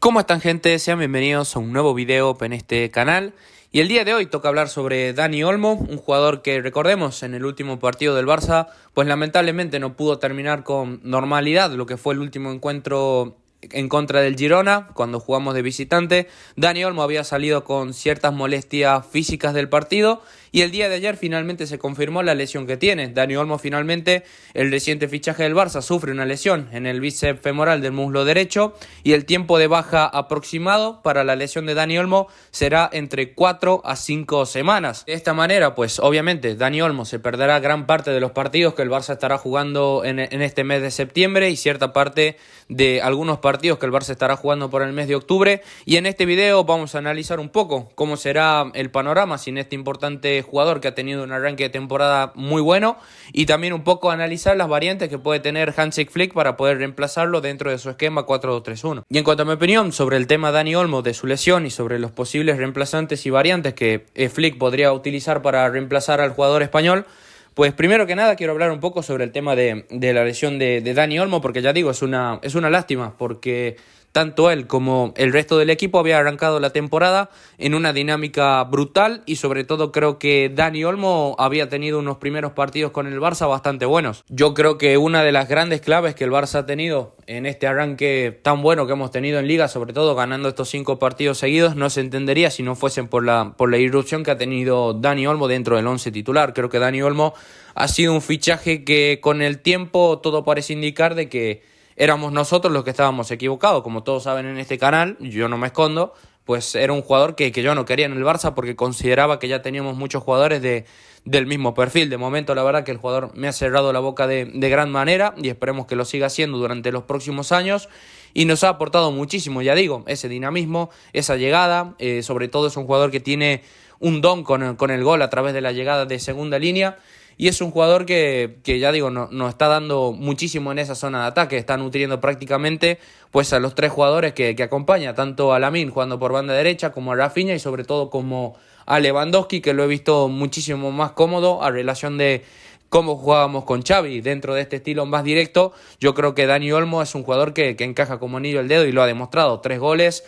¿Cómo están, gente? Sean bienvenidos a un nuevo video en este canal. Y el día de hoy toca hablar sobre Dani Olmo, un jugador que, recordemos, en el último partido del Barça, pues lamentablemente no pudo terminar con normalidad lo que fue el último encuentro en contra del Girona, cuando jugamos de visitante. Dani Olmo había salido con ciertas molestias físicas del partido y el día de ayer finalmente se confirmó la lesión que tiene. Dani Olmo finalmente, el reciente fichaje del Barça, sufre una lesión en el bíceps femoral del muslo derecho y el tiempo de baja aproximado para la lesión de Dani Olmo será entre 4 a 5 semanas. De esta manera, pues obviamente Dani Olmo se perderá gran parte de los partidos que el Barça estará jugando en este mes de septiembre y cierta parte de algunos partidos que el Barça estará jugando por el mes de octubre. Y en este video vamos a analizar un poco cómo será el panorama sin este importante jugador que ha tenido un arranque de temporada muy bueno, y también un poco analizar las variantes que puede tener Hansi Flick para poder reemplazarlo dentro de su esquema 4-2-3-1. Y en cuanto a mi opinión sobre el tema Dani Olmo, de su lesión y sobre los posibles reemplazantes y variantes que Flick podría utilizar para reemplazar al jugador español, pues primero que nada quiero hablar un poco sobre el tema de la lesión de Dani Olmo, porque ya digo, es una lástima, porque tanto él como el resto del equipo había arrancado la temporada en una dinámica brutal y sobre todo creo que Dani Olmo había tenido unos primeros partidos con el Barça bastante buenos. Yo creo que una de las grandes claves que el Barça ha tenido en este arranque tan bueno que hemos tenido en Liga, sobre todo ganando estos 5 partidos seguidos, no se entendería si no fuesen por la irrupción que ha tenido Dani Olmo dentro del 11 titular. Creo que Dani Olmo ha sido un fichaje que con el tiempo todo parece indicar de que éramos nosotros los que estábamos equivocados. Como todos saben en este canal, yo no me escondo, pues era un jugador que yo no quería en el Barça porque consideraba que ya teníamos muchos jugadores del mismo perfil. De momento, la verdad que el jugador me ha cerrado la boca de gran manera y esperemos que lo siga haciendo durante los próximos años. Y nos ha aportado muchísimo, ya digo, ese dinamismo, esa llegada. Sobre todo es un jugador que tiene un don con el gol a través de la llegada de segunda línea. Y es un jugador que ya digo, nos está dando muchísimo en esa zona de ataque. Está nutriendo prácticamente pues a los 3 jugadores que acompaña, tanto a Lamine jugando por banda derecha, como a Rafinha y sobre todo como a Lewandowski, que lo he visto muchísimo más cómodo a relación de cómo jugábamos con Xavi dentro de este estilo más directo. Yo creo que Dani Olmo es un jugador que encaja como anillo al dedo y lo ha demostrado. 3 goles,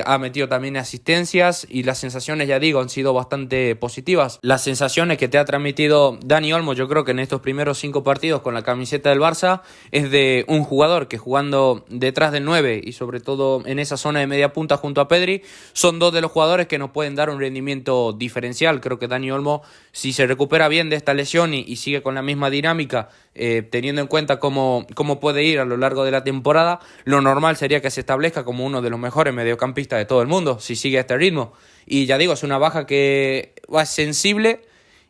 ha metido también asistencias y las sensaciones, ya digo, han sido bastante positivas. Las sensaciones que te ha transmitido Dani Olmo, yo creo que en estos primeros 5 partidos con la camiseta del Barça, es de un jugador que jugando detrás del 9 y sobre todo en esa zona de media punta junto a Pedri, son 2 de los jugadores que nos pueden dar un rendimiento diferencial. Creo que Dani Olmo, si se recupera bien de esta lesión y sigue con la misma dinámica, teniendo en cuenta cómo puede ir a lo largo de la temporada, lo normal sería que se establezca como uno de los mejores mediocampistas de todo el mundo, si sigue este ritmo. Y ya digo, es una baja que va sensible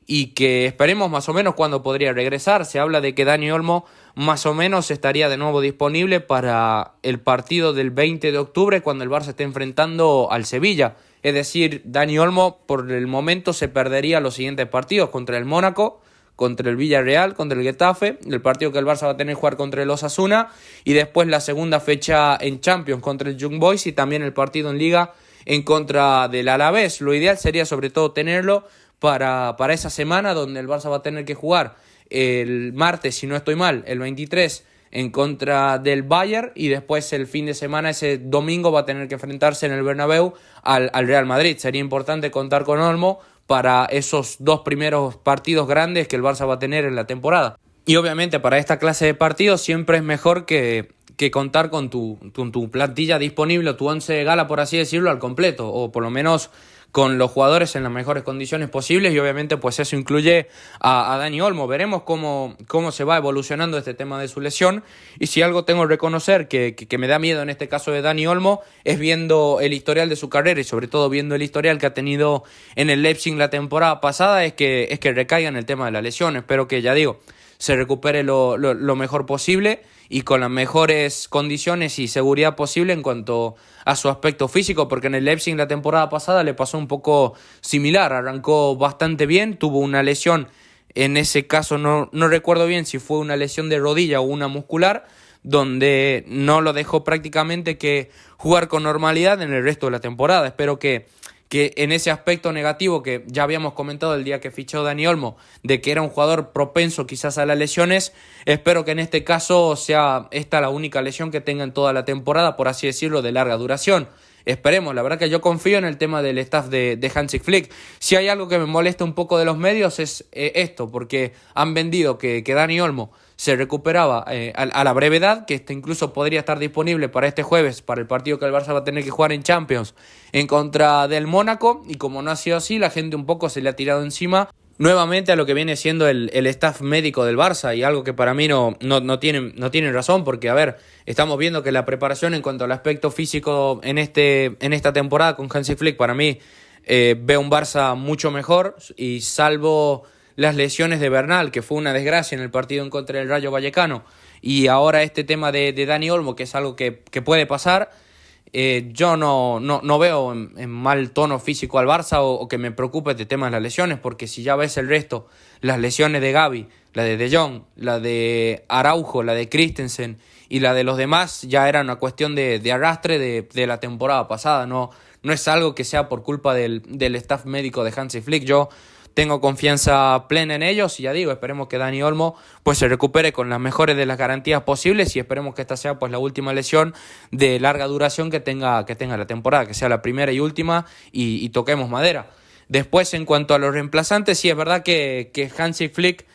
y que esperemos más o menos cuándo podría regresar. Se habla de que Dani Olmo más o menos estaría de nuevo disponible para el partido del 20 de octubre cuando el Barça esté enfrentando al Sevilla. Es decir, Dani Olmo por el momento se perdería los siguientes partidos: contra el Mónaco, contra el Villarreal, contra el Getafe, el partido que el Barça va a tener que jugar contra el Osasuna y después la segunda fecha en Champions contra el Young Boys y también el partido en Liga en contra del Alavés. Lo ideal sería sobre todo tenerlo para esa semana donde el Barça va a tener que jugar el martes, si no estoy mal, el 23 en contra del Bayern y después el fin de semana, ese domingo, va a tener que enfrentarse en el Bernabéu al Real Madrid. Sería importante contar con Olmo para esos 2 primeros partidos grandes que el Barça va a tener en la temporada. Y obviamente para esta clase de partidos siempre es mejor que contar con tu plantilla disponible, o tu 11 de gala, por así decirlo, al completo, o por lo menos con los jugadores en las mejores condiciones posibles, y obviamente pues eso incluye a Dani Olmo. Veremos cómo se va evolucionando este tema de su lesión, y si algo tengo que reconocer que me da miedo en este caso de Dani Olmo es viendo el historial de su carrera y sobre todo viendo el historial que ha tenido en el Leipzig la temporada pasada, es que recaiga en el tema de la lesión. Espero que, ya digo, se recupere lo mejor posible y con las mejores condiciones y seguridad posible en cuanto a su aspecto físico, porque en el Leipzig la temporada pasada le pasó un poco similar. Arrancó bastante bien, tuvo una lesión, en ese caso no recuerdo bien si fue una lesión de rodilla o una muscular, donde no lo dejó prácticamente que jugar con normalidad en el resto de la temporada. Espero que que en ese aspecto negativo que ya habíamos comentado el día que fichó Dani Olmo, de que era un jugador propenso quizás a las lesiones, espero que en este caso sea esta la única lesión que tenga en toda la temporada, por así decirlo, de larga duración. Esperemos, la verdad que yo confío en el tema del staff de Hansi Flick. Si hay algo que me molesta un poco de los medios es esto, porque han vendido que Dani Olmo se recuperaba a la brevedad, que incluso podría estar disponible para este jueves, para el partido que el Barça va a tener que jugar en Champions en contra del Mónaco, y como no ha sido así, la gente un poco se le ha tirado encima nuevamente a lo que viene siendo el staff médico del Barça, y algo que para mí no tienen razón, porque a ver, estamos viendo que la preparación en cuanto al aspecto físico en esta temporada con Hansi Flick, para mí veo un Barça mucho mejor, y salvo las lesiones de Bernal, que fue una desgracia en el partido en contra del Rayo Vallecano, y ahora este tema de Dani Olmo, que es algo que puede pasar. Yo no veo en mal tono físico al Barça o que me preocupe este tema de las lesiones, porque si ya ves el resto, las lesiones de Gavi, la de Jong, la de Araujo, la de Christensen y la de los demás, ya era una cuestión de arrastre de la temporada pasada, no es algo que sea por culpa del staff médico de Hansi Flick. Yo tengo confianza plena en ellos y ya digo, esperemos que Dani Olmo pues se recupere con las mejores de las garantías posibles, y esperemos que esta sea pues la última lesión de larga duración que tenga la temporada, que sea la primera y última, y toquemos madera. Después, en cuanto a los reemplazantes, sí es verdad que Hansi Flick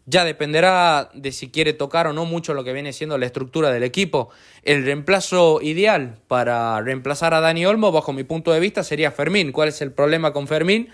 ya dependerá de si quiere tocar o no mucho lo que viene siendo la estructura del equipo. El reemplazo ideal para reemplazar a Dani Olmo, bajo mi punto de vista, sería Fermín. ¿Cuál es el problema con Fermín?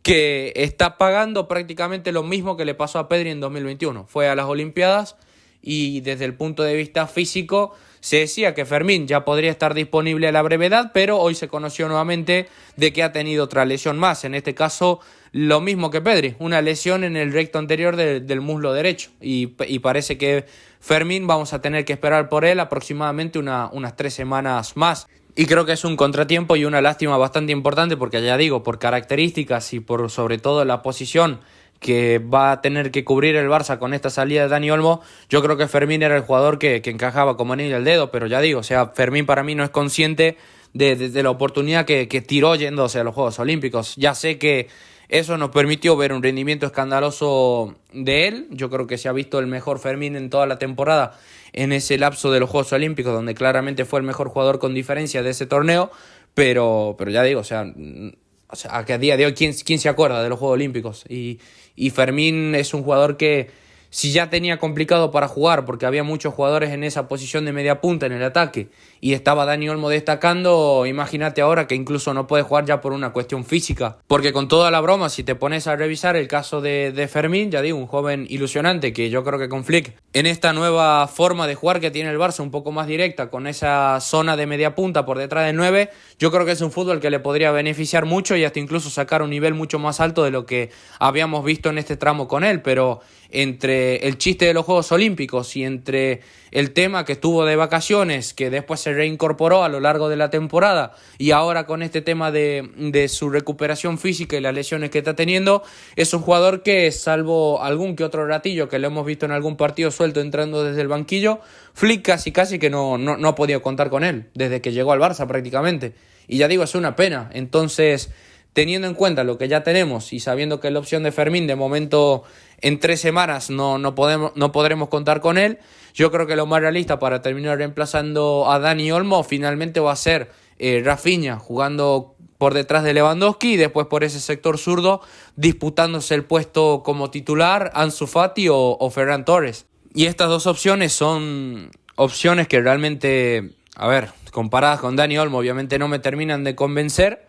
Que está pagando prácticamente lo mismo que le pasó a Pedri en 2021. Fue a las Olimpiadas y desde el punto de vista físico se decía que Fermín ya podría estar disponible a la brevedad, pero hoy se conoció nuevamente de que ha tenido otra lesión más. En este caso, lo mismo que Pedri, una lesión en el recto anterior del muslo derecho. Y parece que Fermín vamos a tener que esperar por él aproximadamente unas 3 semanas más. Y creo que es un contratiempo y una lástima bastante importante, porque ya digo, por características y por sobre todo la posición que va a tener que cubrir el Barça con esta salida de Dani Olmo, yo creo que Fermín era el jugador que encajaba como anillo al dedo, pero ya digo, o sea, Fermín para mí no es consciente de la oportunidad que tiró yéndose a los Juegos Olímpicos. Ya sé que eso nos permitió ver un rendimiento escandaloso de él. Yo creo que se ha visto el mejor Fermín en toda la temporada en ese lapso de los Juegos Olímpicos, donde claramente fue el mejor jugador con diferencia de ese torneo, pero ya digo, o sea, que a día de hoy, ¿quién se acuerda de los Juegos Olímpicos? Y Fermín es un jugador que, si ya tenía complicado para jugar, porque había muchos jugadores en esa posición de media punta en el ataque, y estaba Dani Olmo destacando, imagínate ahora que incluso no puede jugar ya por una cuestión física. Porque con toda la broma, si te pones a revisar el caso de Fermín, ya digo, un joven ilusionante que yo creo que con Flick, en esta nueva forma de jugar que tiene el Barça, un poco más directa, con esa zona de media punta por detrás del 9, yo creo que es un fútbol que le podría beneficiar mucho y hasta incluso sacar un nivel mucho más alto de lo que habíamos visto en este tramo con él. Pero entre el chiste de los Juegos Olímpicos y entre el tema que estuvo de vacaciones, que después se reincorporó a lo largo de la temporada, y ahora con este tema de su recuperación física y las lesiones que está teniendo, es un jugador que, salvo algún que otro ratillo que lo hemos visto en algún partido suelto entrando desde el banquillo, Flick casi que no ha podido contar con él desde que llegó al Barça prácticamente. Y ya digo, es una pena. Entonces, teniendo en cuenta lo que ya tenemos y sabiendo que la opción de Fermín de momento en 3 semanas no podremos contar con él, yo creo que lo más realista para terminar reemplazando a Dani Olmo finalmente va a ser Rafinha jugando por detrás de Lewandowski, y después por ese sector zurdo disputándose el puesto como titular Ansu Fati o Ferran Torres. Y estas dos opciones son opciones que realmente, a ver, comparadas con Dani Olmo, obviamente no me terminan de convencer,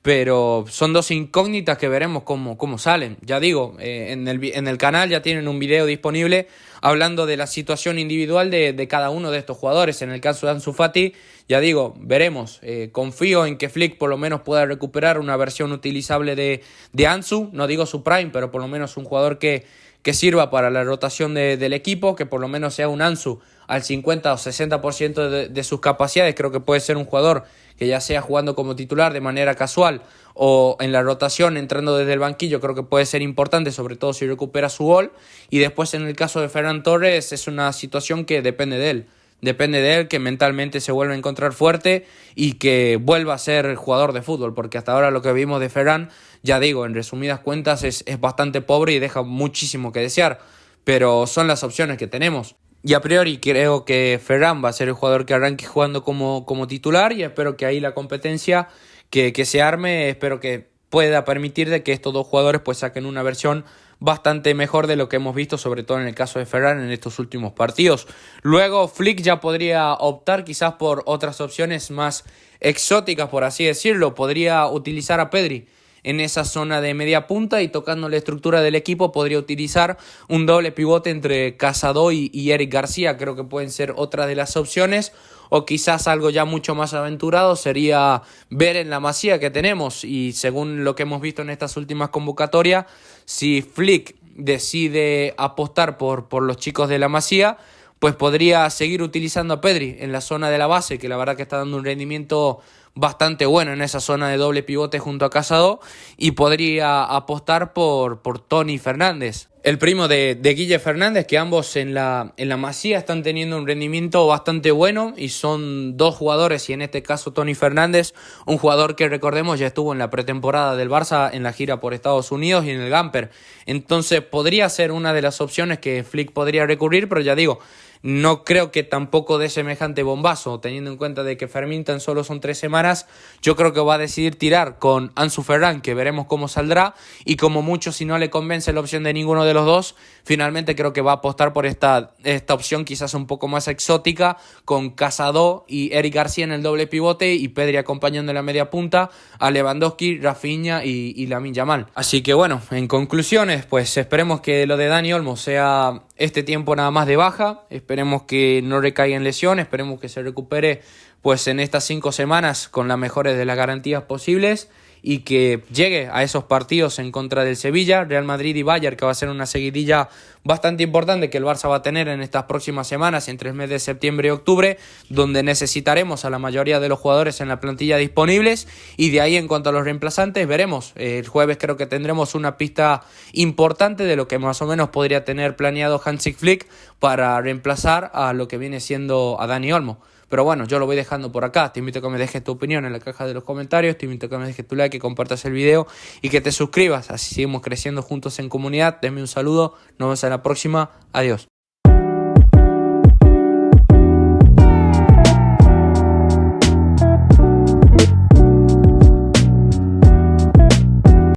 pero son dos incógnitas que veremos cómo salen. Ya digo, en el canal ya tienen un video disponible hablando de la situación individual de cada uno de estos jugadores. En el caso de Ansu Fati, ya digo, veremos. Confío en que Flick por lo menos pueda recuperar una versión utilizable de Ansu. No digo su prime, pero por lo menos un jugador que sirva para la rotación del equipo, que por lo menos sea un Ansu al 50 o 60% de sus capacidades. Creo que puede ser un jugador que, ya sea jugando como titular de manera casual o en la rotación entrando desde el banquillo, creo que puede ser importante, sobre todo si recupera su gol. Y después, en el caso de Ferran Torres, es una situación que depende de él. depende de él que mentalmente se vuelva a encontrar fuerte y que vuelva a ser jugador de fútbol, porque hasta ahora lo que vimos de Ferran, ya digo, en resumidas cuentas es bastante pobre y deja muchísimo que desear, pero son las opciones que tenemos. Y a priori creo que Ferran va a ser el jugador que arranque jugando como titular, y espero que ahí la competencia que se arme, espero que pueda permitir de que estos dos jugadores pues saquen una versión bastante mejor de lo que hemos visto, sobre todo en el caso de Ferran en estos últimos partidos. Luego Flick ya podría optar quizás por otras opciones más exóticas, por así decirlo. Podría utilizar a Pedri en esa zona de media punta y, tocando la estructura del equipo, podría utilizar un doble pivote entre Casado y Eric García. Creo que pueden ser otras de las opciones. O quizás algo ya mucho más aventurado sería ver en la Masía que tenemos, y según lo que hemos visto en estas últimas convocatorias, si Flick decide apostar por los chicos de la Masía, pues podría seguir utilizando a Pedri en la zona de la base, que la verdad que está dando un rendimiento bastante bueno en esa zona de doble pivote junto a Casado, y podría apostar por Toni Fernández, el primo de Guille Fernández, que ambos en la Masía están teniendo un rendimiento bastante bueno y son dos jugadores, y en este caso Toni Fernández, un jugador que recordemos ya estuvo en la pretemporada del Barça en la gira por Estados Unidos y en el Gamper. Entonces podría ser una de las opciones que Flick podría recurrir, pero ya digo, no creo que tampoco de semejante bombazo, teniendo en cuenta de que Fermín tan solo son 3 semanas. Yo creo que va a decidir tirar con Ansu Ferran, que veremos cómo saldrá, y como mucho, si no le convence la opción de ninguno de los dos, finalmente creo que va a apostar por esta opción quizás un poco más exótica, con Casado y Eric García en el doble pivote y Pedri acompañando en la media punta a Lewandowski, Rafinha y Lamine Yamal. Así que bueno, en conclusiones, pues esperemos que lo de Dani Olmo sea este tiempo nada más de baja, esperemos que no recaiga en lesión, esperemos que se recupere pues en estas 5 semanas con las mejores de las garantías posibles, y que llegue a esos partidos en contra del Sevilla, Real Madrid y Bayern, que va a ser una seguidilla bastante importante que el Barça va a tener en estas próximas semanas, entre el mes de septiembre y octubre, donde necesitaremos a la mayoría de los jugadores en la plantilla disponibles. Y de ahí, en cuanto a los reemplazantes, veremos. El jueves creo que tendremos una pista importante de lo que más o menos podría tener planeado Hansi Flick para reemplazar a lo que viene siendo a Dani Olmo. Pero bueno, yo lo voy dejando por acá. Te invito a que me dejes tu opinión en la caja de los comentarios. Te invito a que me dejes tu like, que compartas el video y que te suscribas. Así seguimos creciendo juntos en comunidad. Denme un saludo. Nos vemos en la próxima. Adiós.